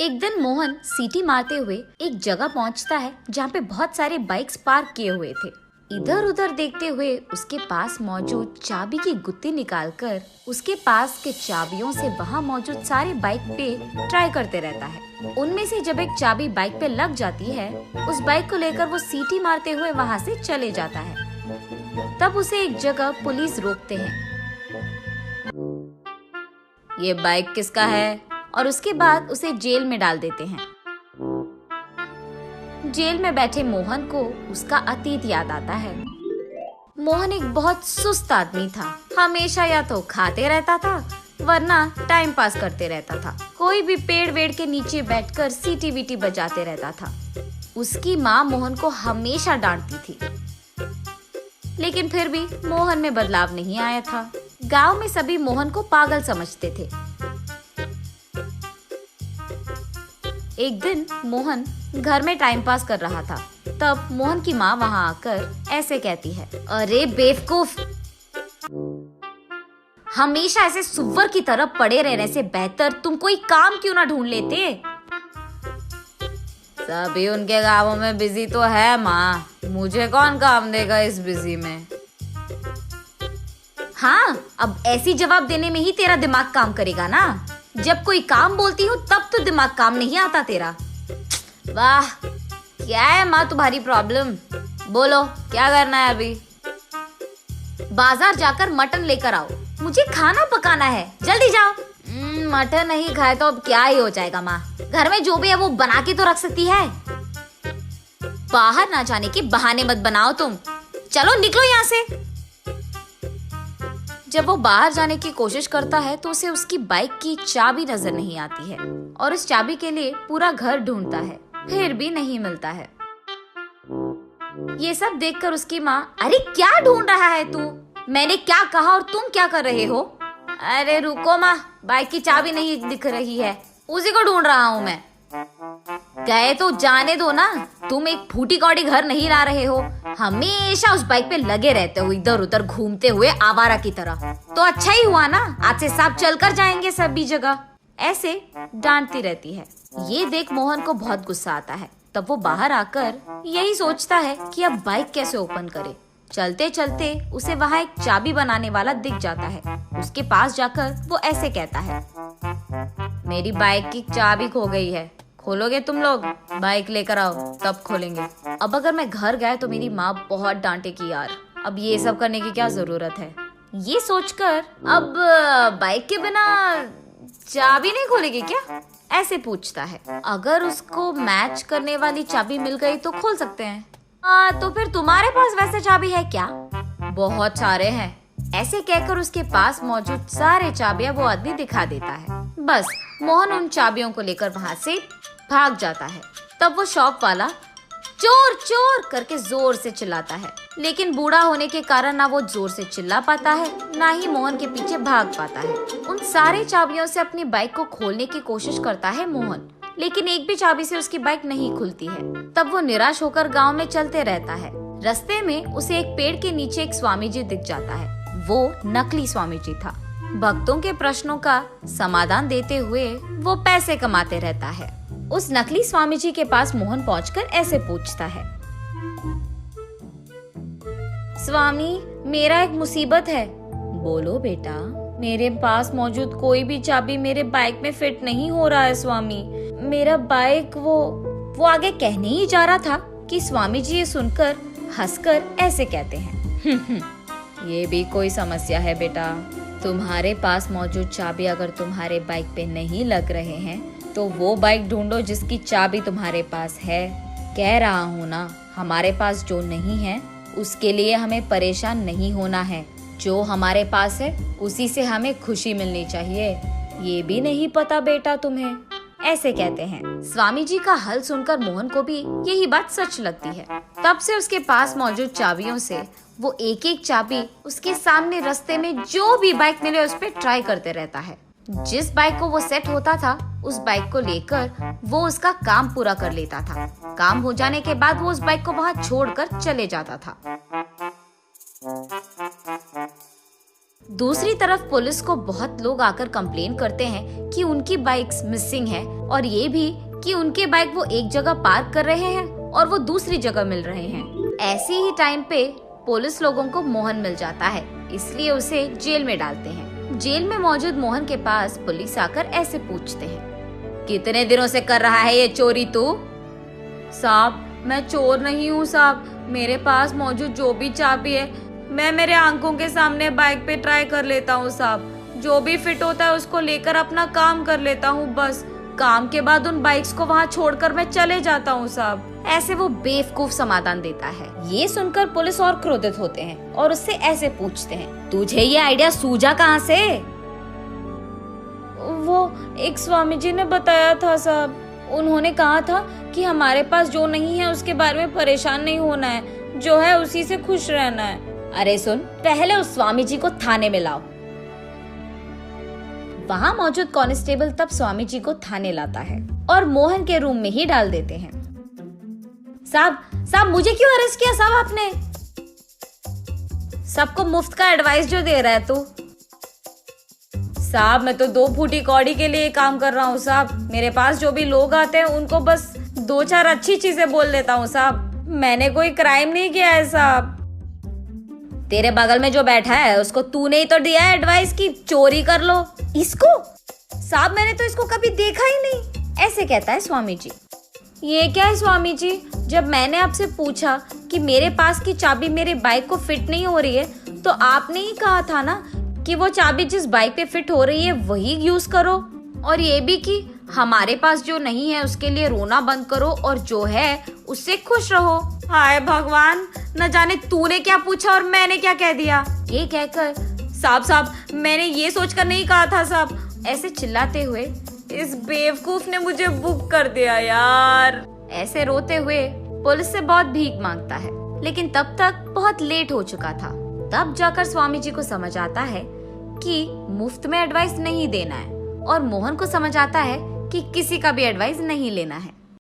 एक दिन मोहन सीटी मारते हुए एक जगह पहुंचता है जहाँ पे बहुत सारे बाइक्स पार्क किए हुए थे। इधर उधर देखते हुए उसके पास मौजूद चाबी की गुत्ती निकालकर उसके पास के चाबियों से वहाँ मौजूद सारे बाइक पे ट्राई करते रहता है। उनमें से जब एक चाबी बाइक पे लग जाती है, उस बाइक को लेकर वो सीटी मारते हुए वहाँ से चले जाता है। तब उसे एक जगह पुलिस रोकते हैं। ये बाइक किसका है? और उसके बाद उसे जेल में डाल देते हैं। जेल में बैठे मोहन को उसका अतीत याद आता है। मोहन एक बहुत सुस्त आदमी था। हमेशा या तो खाते रहता था वरना टाइम पास करते रहता था। कोई भी पेड़ वेड़ के नीचे बैठकर सीटी वीटी बजाते रहता था। उसकी माँ मोहन को हमेशा डांटती थी, लेकिन फिर भी मोहन में बदलाव नहीं आया था। गांव में सभी मोहन को पागल समझते थे। एक दिन मोहन घर में टाइम पास कर रहा था। तब मोहन की माँ वहाँ आकर ऐसे कहती है, अरे बेवकूफ, हमेशा ऐसे सुअर की तरह पड़े रहने से बेहतर तुम कोई काम क्यों ना ढूंढ लेते। सभी उनके गाँवों में बिजी तो है माँ, मुझे कौन काम देगा इस बिजी में। हाँ, अब ऐसी जवाब देने में ही तेरा दिमाग काम करेगा ना। जब कोई काम बोलती हूँ तब तो दिमाग काम नहीं आता तेरा। वाह, क्या है माँ तुम्हारी प्रॉब्लम? बोलो क्या करना है अभी? बाजार जाकर मटन लेकर आओ, मुझे खाना पकाना है, जल्दी जाओ। मटन नहीं खाए तो अब क्या ही हो जाएगा माँ, घर में जो भी है वो बना के तो रख सकती है। बाहर ना जाने के बहाने मत बनाओ तुम, चलो निकलो यहाँ से। जब वो बाहर जाने की कोशिश करता है तो उसे उसकी बाइक की चाबी नजर नहीं आती है और उस चाबी के लिए पूरा घर ढूंढता है, फिर भी नहीं मिलता है। ये सब देखकर उसकी माँ, अरे क्या ढूंढ रहा है तू? मैंने क्या कहा और तुम क्या कर रहे हो? अरे रुको माँ, बाइक की चाबी नहीं दिख रही है, उसी को ढूंढ रहा हूँ मैं। गए तो जाने दो ना, तुम एक फूटी कौड़ी घर नहीं ला रहे हो, हमेशा उस बाइक पे लगे रहते हो इधर उधर घूमते हुए आवारा की तरह। तो अच्छा ही हुआ ना, आज से साथ चलकर जाएंगे सभी जगह। ऐसे डांटती रहती है। ये देख मोहन को बहुत गुस्सा आता है। तब वो बाहर आकर यही सोचता है कि अब बाइक कैसे ओपन करे। चलते चलते उसे वहाँ एक चाबी बनाने वाला दिख जाता है। उसके पास जाकर वो ऐसे कहता है, मेरी बाइक की चाबी खो गई है, खोलोगे तुम लोग? बाइक लेकर आओ तब खोलेंगे। अब अगर मैं घर गया तो मेरी माँ बहुत डांटेगी यार, अब ये सब करने की क्या जरूरत है। ये सोचकर अब बाइक के बिना चाबी नहीं खोलेगी क्या, ऐसे पूछता है। अगर उसको मैच करने वाली चाबी मिल गई तो खोल सकते हैं। तो फिर तुम्हारे पास वैसे चाबी है क्या? बहुत सारे हैं। ऐसे कहकर उसके पास मौजूद सारे चाबियां वो आदमी दिखा देता है। बस मोहन उन चाबियों को लेकर वहाँ से भाग जाता है। तब वो शॉप वाला चोर चोर करके जोर से चिल्लाता है, लेकिन बूढ़ा होने के कारण ना वो जोर से चिल्ला पाता है, ना ही मोहन के पीछे भाग पाता है। उन सारे चाबियों से अपनी बाइक को खोलने की कोशिश करता है मोहन, लेकिन एक भी चाबी से उसकी बाइक नहीं खुलती है। तब वो निराश होकर गांव में चलते रहता है। रास्ते में उसे एक पेड़ के नीचे एक स्वामी जी दिख जाता है। वो नकली स्वामी जी था। भक्तों के प्रश्नों का समाधान देते हुए वो पैसे कमाते रहता है। उस नकली स्वामी जी के पास मोहन पहुंचकर ऐसे पूछता है, स्वामी मेरा एक मुसीबत है। बोलो बेटा। मेरे पास मौजूद कोई भी चाबी मेरे बाइक में फिट नहीं हो रहा है स्वामी। मेरा बाइक वो आगे कहने ही जा रहा था कि स्वामी जी ये सुनकर हंसकर ऐसे कहते हैं, ये भी कोई समस्या है बेटा। तुम्हारे पास मौजूद चाबी अगर तुम्हारे बाइक पे नहीं लग रहे हैं तो वो बाइक ढूंढो जिसकी चाबी तुम्हारे पास है। कह रहा हूँ ना, हमारे पास जो नहीं है उसके लिए हमें परेशान नहीं होना है। जो हमारे पास है उसी से हमें खुशी मिलनी चाहिए। ये भी नहीं पता बेटा तुम्हें, ऐसे कहते हैं। स्वामी जी का हल सुनकर मोहन को भी यही बात सच लगती है। तब से उसके पास मौजूद चाबियों से वो एक एक चाबी उसके सामने रास्ते में जो भी बाइक मिले उस पर ट्राई करते रहता है। जिस बाइक को वो सेट होता था उस बाइक को लेकर वो उसका काम पूरा कर लेता था। काम हो जाने के बाद वो उस बाइक को वहाँ छोड़कर चले जाता था। दूसरी तरफ पुलिस को बहुत लोग आकर कंप्लेन करते हैं कि उनकी बाइक्स मिसिंग है और ये भी कि उनके बाइक वो एक जगह पार्क कर रहे हैं और वो दूसरी जगह मिल रहे हैं। ऐसे ही टाइम पे पुलिस लोगों को मोहन मिल जाता है, इसलिए उसे जेल में डालते हैं। जेल में मौजूद मोहन के पास पुलिस आकर ऐसे पूछते हैं, कितने दिनों से कर रहा है ये चोरी तू? साहब मैं चोर नहीं हूँ साहब, मेरे पास मौजूद जो भी चाबी है मैं मेरे आंखों के सामने बाइक पे ट्राई कर लेता हूँ साहब, जो भी फिट होता है उसको लेकर अपना काम कर लेता हूँ, बस काम के बाद उन बाइक्स को वहाँ छोड़कर मैं चले जाता हूँ साहब। ऐसे वो बेवकूफ समाधान देता है। ये सुनकर पुलिस और क्रोधित होते हैं और उससे ऐसे पूछते हैं, तुझे ये आइडिया सूझा कहाँ से? वो एक स्वामी जी ने बताया था साहब, उन्होंने कहा था कि हमारे पास जो नहीं है उसके बारे में परेशान नहीं होना है, जो है उसी से खुश रहना है। अरे सुन, पहले उस स्वामी जी को थाने में लाओ। वहाँ मौजूद कांस्टेबल तब स्वामी जी को थाने लाता है और मोहन के रूम में ही डाल देते हैं। साहब मुझे क्यों अरेस्ट किया साहब आपने? सबको मुफ्त का एडवाइस जो दे रहा है तू? साहब मैं तो 2 फूटी कौड़ी के लिए काम कर रहा हूँ साहब, मेरे पास जो भी लोग आते हैं उनको बस 2-4 अच्छी चीजें बोल देता हूँ साहब, मैंने कोई क्राइम नहीं किया है साहब। तेरे बगल में जो बैठा है उसको तूने ही तो दिया है एडवाइस की चोरी कर लो। इसको? साहब मैंने तो इसको कभी देखा ही नहीं, ऐसे कहता है स्वामी जी। ये क्या है स्वामी जी, जब मैंने आपसे पूछा कि मेरे पास की चाबी मेरे बाइक को फिट नहीं हो रही है तो आपने ही कहा था ना कि वो चाबी जिस बाइक पे फिट हो रही है वही यूज करो, और ये भी कि हमारे पास जो नहीं है उसके लिए रोना बंद करो और जो है उससे खुश रहो। हाय भगवान, न जाने तूने क्या पूछा और मैंने क्या कह दिया। ये कहकर साहब मैंने ये सोचकर नहीं कहा था साहब, ऐसे चिल्लाते हुए इस बेवकूफ ने मुझे बुक कर दिया यार। ऐसे रोते हुए पुलिस से बहुत भीख मांगता है, लेकिन तब तक बहुत लेट हो चुका था। तब जाकर स्वामी जी को समझ आता है कि मुफ्त में एडवाइस नहीं देना है और मोहन को समझ आता है कि किसी का भी एडवाइस नहीं लेना है।